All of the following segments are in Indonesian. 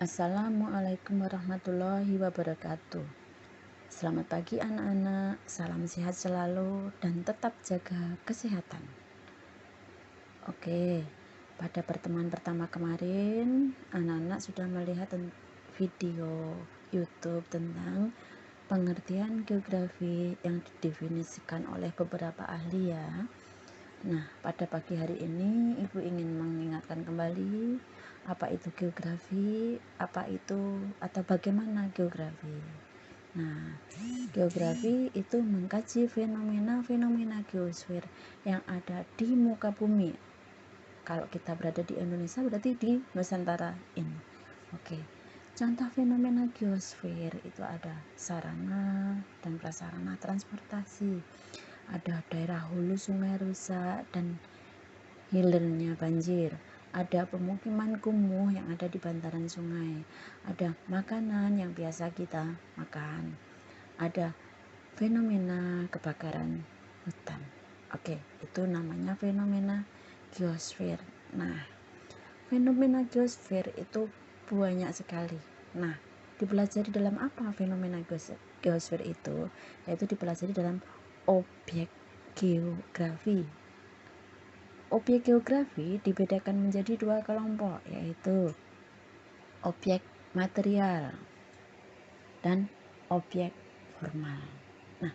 Assalamualaikum warahmatullahi wabarakatuh. Selamat pagi anak-anak, salam sehat selalu dan tetap jaga kesehatan. Oke, pada pertemuan pertama kemarin anak-anak sudah melihat video YouTube tentang pengertian geografi yang didefinisikan oleh beberapa ahli ya. Nah, pada pagi hari ini Ibu ingin mengingatkan kembali apa itu geografi, apa itu atau bagaimana geografi. Nah, geografi itu mengkaji fenomena-fenomena geosfer yang ada di muka bumi. Kalau kita berada di Indonesia berarti di Nusantara ini. Oke. Contoh fenomena geosfer itu ada sarana dan prasarana transportasi, ada daerah hulu sungai rusak dan hilirnya banjir, ada pemukiman kumuh yang ada di bantaran sungai, ada makanan yang biasa kita makan, ada fenomena kebakaran hutan. Oke, itu namanya fenomena geosfer. Nah, fenomena geosfer itu banyak sekali. Nah, dipelajari dalam apa fenomena geosfer itu? Yaitu dipelajari dalam objek geografi. Objek geografi dibedakan menjadi dua kelompok, yaitu objek material dan objek formal. Nah,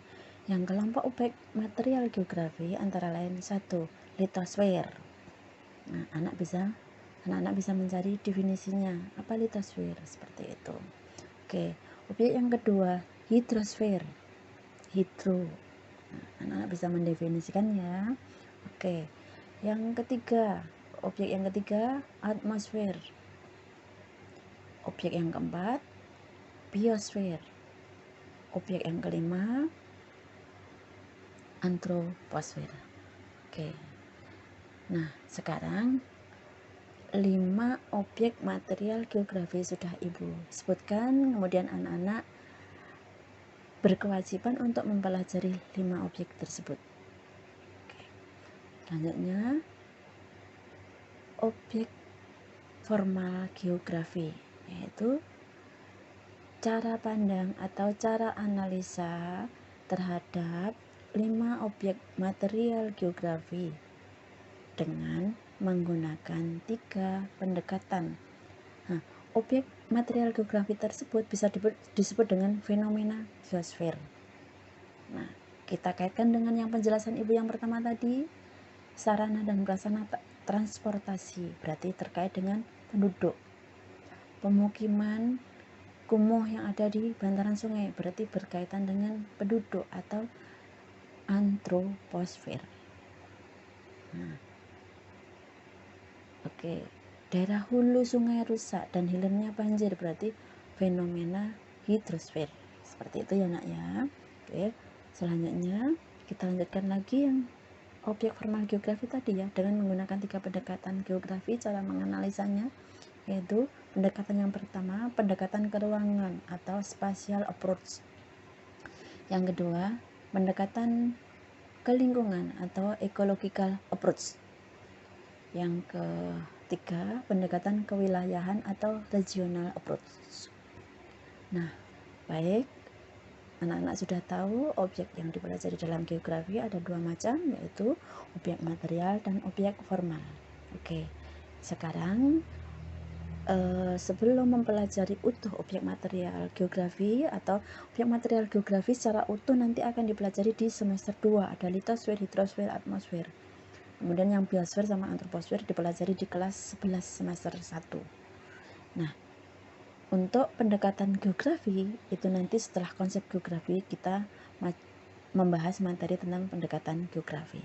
yang kelompok objek material geografi antara lain satu, litosfer. Nah, anak-anak bisa mencari definisinya. Apa litosfer? Seperti itu. Oke, objek yang kedua, hidrosfer. Hidro. Nah, anak-anak bisa mendefinisikan ya. Oke. Yang ketiga, objek yang ketiga, atmosfer. Objek yang keempat, biosfer. Objek yang kelima, antroposfer. Oke. Nah, sekarang 5 objek material geografi sudah Ibu sebutkan, kemudian anak-anak berkewajiban untuk mempelajari 5 objek tersebut. Oke. Selanjutnya, objek formal geografi, yaitu cara pandang atau cara analisa terhadap 5 objek material geografi dengan menggunakan 3 pendekatan. Nah, objek material geografi tersebut bisa disebut dengan fenomena geosfer. Nah, kita kaitkan dengan yang penjelasan Ibu yang pertama tadi, sarana dan prasarana transportasi, berarti terkait dengan penduduk. Pemukiman kumuh yang ada di bantaran sungai berarti berkaitan dengan penduduk atau antroposfer. Nah, oke. Daerah hulu sungai rusak dan hilirnya banjir berarti fenomena hidrosfer. Seperti itu ya nak ya. Oke. Selanjutnya kita lanjutkan lagi yang objek formal geografi tadi ya, dengan menggunakan 3 pendekatan geografi cara menganalisanya, yaitu pendekatan yang pertama, pendekatan ke ruangan atau spatial approach. Yang kedua, pendekatan ke lingkungan atau ecological approach. Yang ketiga, pendekatan kewilayahan atau regional approach. Nah, baik, anak-anak sudah tahu objek yang dipelajari dalam geografi ada 2 macam, yaitu objek material dan objek formal. Oke, sekarang sebelum mempelajari utuh objek material geografi atau objek material geografi secara utuh nanti akan dipelajari di semester 2, ada litosfer, hidrosfer, atmosfer. Kemudian yang biosfer sama antroposfer dipelajari di kelas 11 semester 1. Nah, untuk pendekatan geografi itu nanti setelah konsep geografi kita membahas materi tentang pendekatan geografi.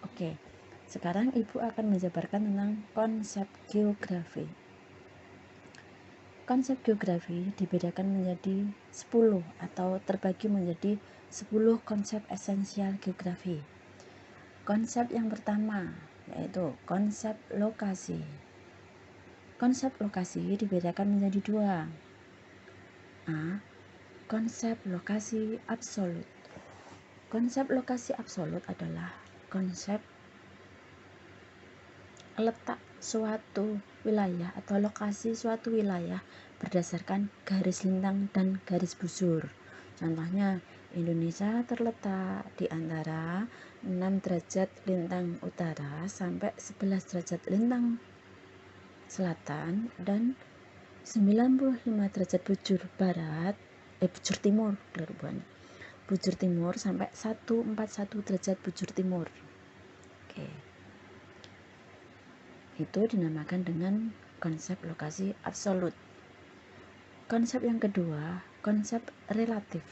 Oke, sekarang Ibu akan menjabarkan tentang konsep geografi. Konsep geografi dibedakan menjadi 10 atau terbagi menjadi 10 konsep esensial geografi. Konsep yang pertama yaitu konsep lokasi. Konsep lokasi dibedakan menjadi 2. A. Konsep lokasi absolut. Konsep lokasi absolut adalah konsep letak suatu wilayah atau lokasi suatu wilayah berdasarkan garis lintang dan garis busur. Contohnya, Indonesia terletak di antara 6 derajat lintang utara sampai 11 derajat lintang selatan dan 95 derajat bujur barat, bujur timur, bujur timur sampai 141 derajat bujur timur. Oke. Itu dinamakan dengan konsep lokasi absolut. Konsep yang kedua, konsep relatif.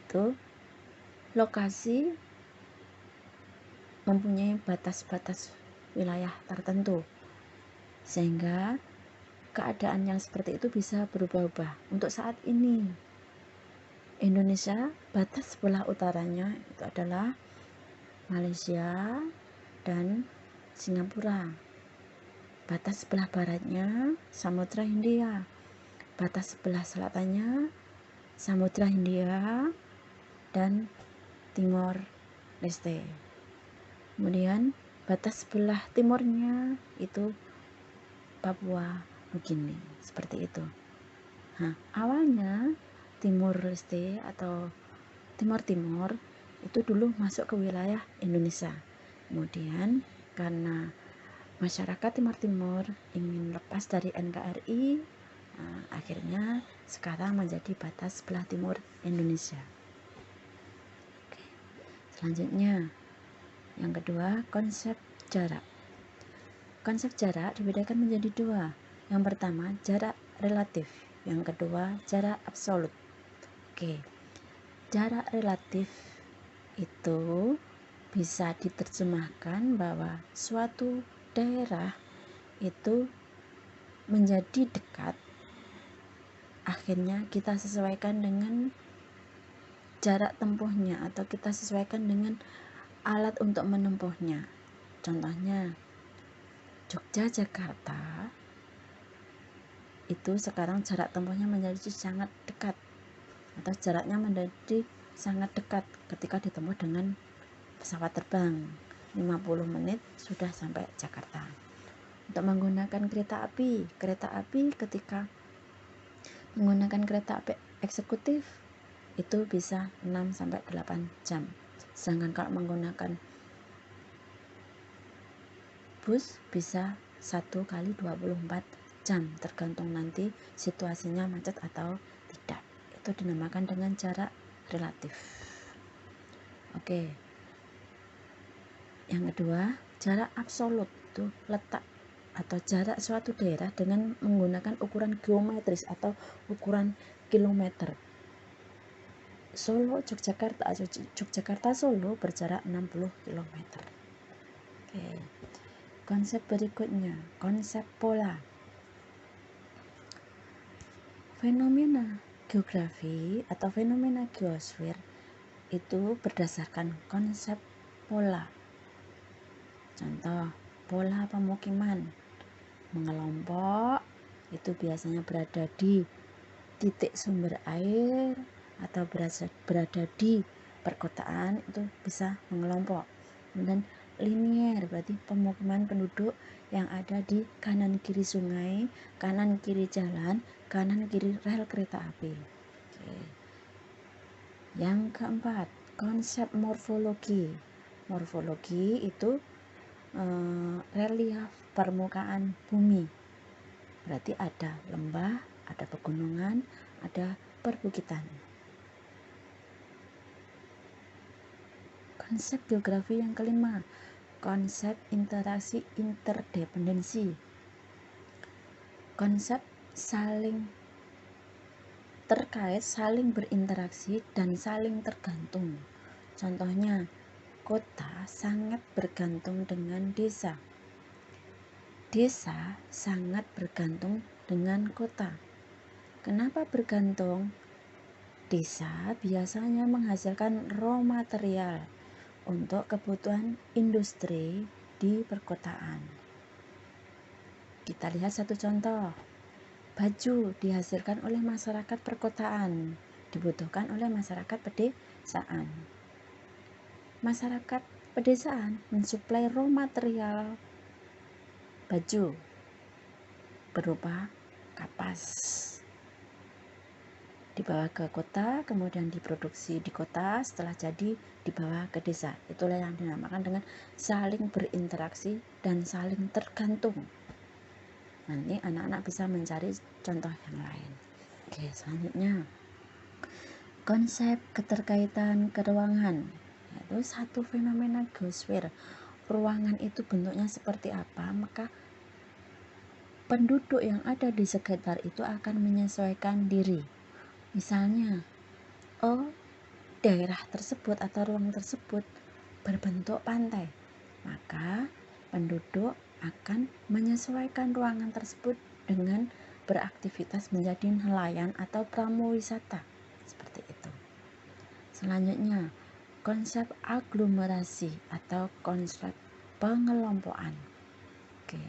Itu lokasi mempunyai batas-batas wilayah tertentu, sehingga keadaan yang seperti itu bisa berubah-ubah. Untuk saat ini, Indonesia batas sebelah utaranya itu adalah Malaysia dan Singapura. Batas sebelah baratnya Samudra Hindia. Batas sebelah selatannya Samudra Hindia dan Timor Leste. Kemudian batas sebelah timurnya itu Papua Nugini, seperti itu. Nah, awalnya Timor Leste atau Timor Timur itu dulu masuk ke wilayah Indonesia. Kemudian karena masyarakat Timor Timur ingin lepas dari NKRI, akhirnya sekarang menjadi batas sebelah timur Indonesia. Oke. Selanjutnya, yang kedua, konsep jarak. Konsep jarak dibedakan menjadi dua. Yang pertama, jarak relatif. Yang kedua, jarak absolut. Oke. Jarak relatif itu bisa diterjemahkan bahwa suatu daerah itu menjadi dekat, akhirnya kita sesuaikan dengan jarak tempuhnya atau kita sesuaikan dengan alat untuk menempuhnya. Contohnya, Jogja Jakarta itu sekarang jarak tempuhnya menjadi sangat dekat, atau jaraknya menjadi sangat dekat ketika ditempuh dengan pesawat terbang 50 menit sudah sampai Jakarta. Untuk menggunakan kereta api ketika menggunakan kereta api eksekutif itu bisa 6-8 jam. Sedangkan kalau menggunakan bus bisa 1 kali 24 jam, tergantung nanti situasinya macet atau tidak. Itu dinamakan dengan jarak relatif. Oke. Yang kedua, jarak absolut itu letak atau jarak suatu daerah dengan menggunakan ukuran geometris atau ukuran kilometer. Solo Yogyakarta Solo berjarak 60 km. Oke. Konsep berikutnya, konsep pola. Fenomena geografi atau fenomena geosfer itu berdasarkan konsep pola. Contoh, pola pemukiman mengelompok itu biasanya berada di titik sumber air atau berada di perkotaan, itu bisa mengelompok. Kemudian linier berarti pemukiman penduduk yang ada di kanan kiri sungai, kanan kiri jalan, kanan kiri rel kereta api. Oke. Yang keempat, konsep morfologi. Morfologi itu relief permukaan bumi. Berarti ada lembah, ada pegunungan, ada perbukitan. Konsep geografi yang kelima, konsep interaksi interdependensi. Konsep saling terkait, saling berinteraksi, dan saling tergantung. Contohnya, kota sangat bergantung dengan desa. Desa sangat bergantung dengan kota. Kenapa bergantung? Desa biasanya menghasilkan raw material untuk kebutuhan industri di perkotaan. Kita lihat satu contoh. Baju dihasilkan oleh masyarakat perkotaan, dibutuhkan oleh masyarakat pedesaan. Masyarakat pedesaan mensuplai raw material baju berupa kapas, dibawa ke kota, kemudian diproduksi di kota, setelah jadi dibawa ke desa. Itulah yang dinamakan dengan saling berinteraksi dan saling tergantung. Nanti anak-anak bisa mencari contoh yang lain. Oke, selanjutnya konsep keterkaitan keruangan, yaitu satu fenomena geosfer. Ruangan itu bentuknya seperti apa, maka penduduk yang ada di sekitar itu akan menyesuaikan diri. Misalnya, daerah tersebut atau ruang tersebut berbentuk pantai, maka penduduk akan menyesuaikan ruangan tersebut dengan beraktivitas menjadi nelayan atau pramuwisata, seperti itu. Selanjutnya, konsep aglomerasi atau konsep pengelompokan. Oke.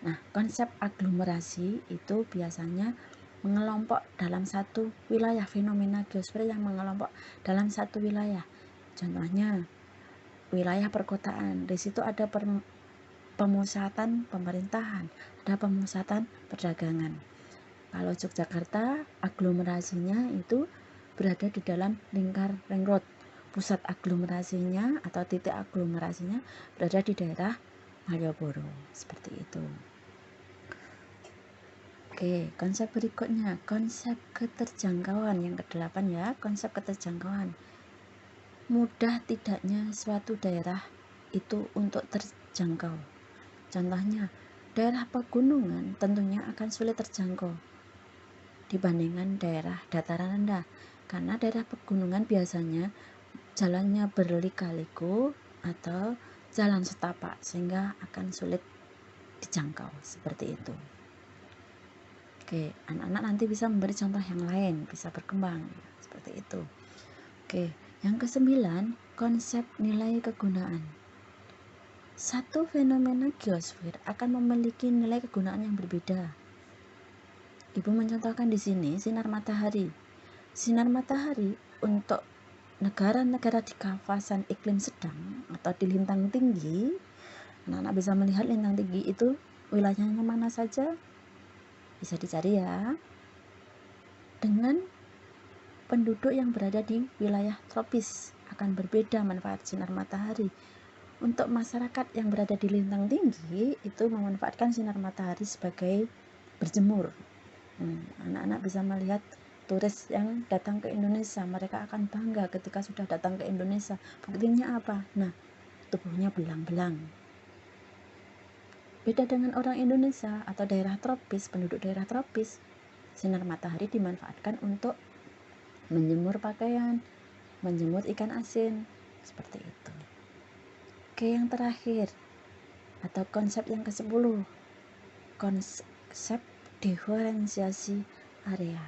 Nah, konsep aglomerasi itu biasanya mengelompok dalam satu wilayah, fenomena geosfer yang mengelompok dalam satu wilayah. Contohnya wilayah perkotaan, di situ ada pemusatan pemerintahan, ada pemusatan perdagangan. Kalau Yogyakarta, aglomerasinya itu berada di dalam lingkar ring road. Pusat aglomerasinya atau titik aglomerasinya berada di daerah Malioboro, seperti itu. Oke, konsep berikutnya, konsep keterjangkauan yang ke-8 ya, konsep keterjangkauan. Mudah tidaknya suatu daerah itu untuk terjangkau. Contohnya, daerah pegunungan tentunya akan sulit terjangkau dibandingkan daerah dataran rendah, karena daerah pegunungan biasanya jalannya berliku-liku atau jalan setapak, sehingga akan sulit dijangkau, seperti itu. Oke, anak-anak nanti bisa memberi contoh yang lain, bisa berkembang seperti itu. Oke, yang ke-9, konsep nilai kegunaan. Satu fenomena geosfer akan memiliki nilai kegunaan yang berbeda. Ibu mencontohkan di sini sinar matahari. Sinar matahari untuk negara-negara di kawasan iklim sedang atau di lintang tinggi, anak-anak bisa melihat lintang tinggi itu wilayahnya mana saja. Bisa dicari ya. Dengan penduduk yang berada di wilayah tropis akan berbeda manfaat sinar matahari. Untuk masyarakat yang berada di lintang tinggi itu memanfaatkan sinar matahari sebagai berjemur. Anak-anak bisa melihat turis yang datang ke Indonesia, mereka akan bangga ketika sudah datang ke Indonesia. Buktinya apa? Nah, tubuhnya belang-belang. Beda dengan orang Indonesia atau daerah tropis, penduduk daerah tropis, sinar matahari dimanfaatkan untuk menjemur pakaian, menjemur ikan asin, seperti itu. Oke, yang terakhir atau konsep yang ke-10, konsep diferensiasi area,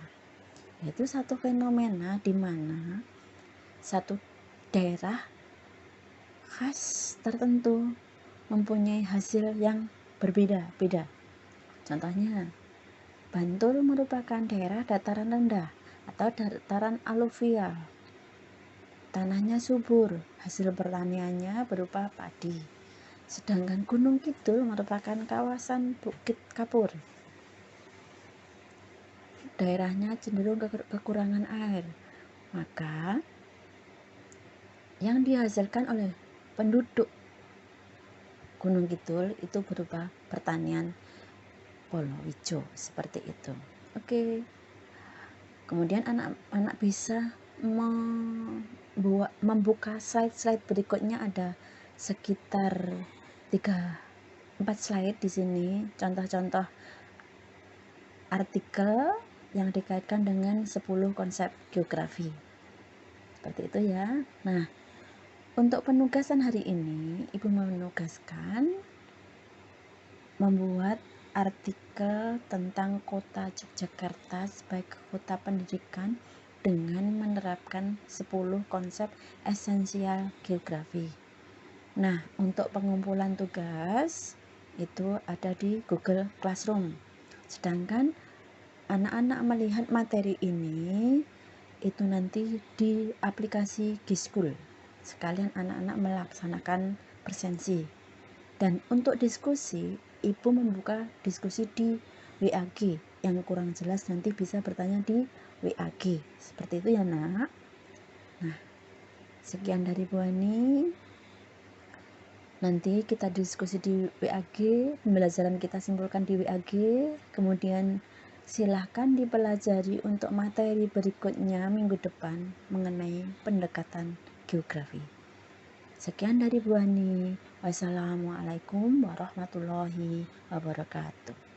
yaitu satu fenomena di mana satu daerah khas tertentu mempunyai hasil yang berbeda-beda. Contohnya, Bantul merupakan daerah dataran rendah atau dataran aluvial. Tanahnya subur, hasil pertaniannya berupa padi. Sedangkan Gunung Kidul merupakan kawasan Bukit Kapur. Daerahnya cenderung kekurangan air. Maka yang dihasilkan oleh penduduk Gunung Kidul itu berupa pertanian palawija, seperti itu. Oke. Kemudian anak-anak bisa membuka slide-slide berikutnya, ada sekitar 3-4 slide di sini, contoh-contoh artikel yang dikaitkan dengan 10 konsep geografi. Seperti itu ya. Nah, untuk penugasan hari ini, Ibu menugaskan membuat artikel tentang kota Yogyakarta sebagai kota pendidikan dengan menerapkan 10 konsep esensial geografi. Nah, untuk pengumpulan tugas itu ada di Google Classroom. Sedangkan anak-anak melihat materi ini itu nanti di aplikasi Gischool. Sekalian anak-anak melaksanakan presensi. Dan untuk diskusi, Ibu membuka diskusi di WAG. Yang kurang jelas nanti bisa bertanya di WAG. Seperti itu ya nak. Nah, sekian dari Bu Ani. Nanti kita diskusi di WAG, pembelajaran kita simpulkan di WAG, kemudian silahkan dipelajari untuk materi berikutnya minggu depan mengenai pendekatan geografi. Sekian dari Bu Ani. Wassalamualaikum warahmatullahi wabarakatuh.